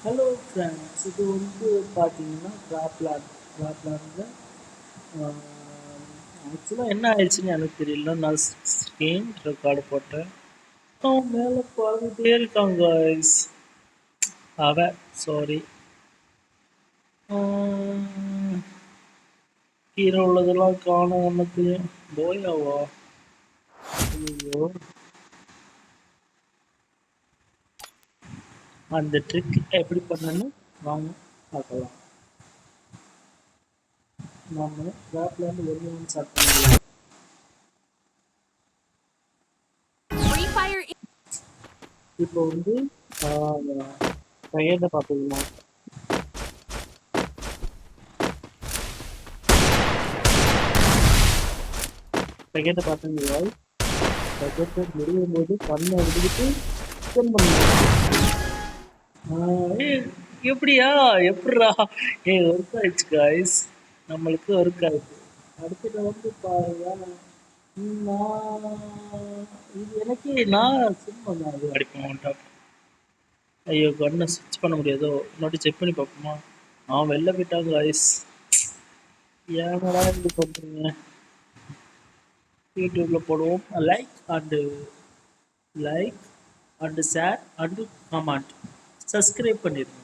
Hello friends, இது வந்து பார்த்தீங்கன்னா கிராப்லாண்டில் ஆக்சுவலாக என்ன ஆயிடுச்சுன்னு எனக்கு தெரியல. நான் ஸ்க்ரீன் ரெக்கார்டு போட்டேன். அவன் மேலே பார்த்துட்டே இருக்காங்க guys. அவன் சாரி, கீழே உள்ளதெல்லாம் காணும் ஒன்றத்தையும். போயாவா? ஐயோ, அந்த ட்ரிக் எப்படி பண்ணணும்னு வாங்க பார்க்கலாம். நம்ம கிராப்லாண்டு ஒன்று ஸ்டார்ட் பண்ணலாம். இப்போ வந்து கையெழுத்த பார்த்துக்கலாம். கையெழுத்த பார்த்தீங்களா? கையெழுத்த முடியும் போது கண்ணை எடுத்துக்கிட்டு ஸ்கேன் பண்ணுங்க. ஏய், எப்படியா? எப்படிரா? ஒர்க் ஆயிடுச்சு காய்ஸ். நம்மளுக்கு ஒர்க் ஆயிடுச்சு. அடுத்தது வந்து பாருங்க. நான் இது எனக்கே நான் சும்மா நான் இது அடிப்பேன் ஒன் டாப். ஐயோ, கண்ணை ஸ்விட்ச் பண்ண முடியாதோ? இன்னொரு செக் பண்ணி பார்ப்போமா? வெளில போயிட்டாங்க காய்ஸ். ஏனடா இப்படி பண்ணுறீங்க? யூடியூப்ல போடுவோம். Like and share and comment. Subscribe பண்ணிடுங்க.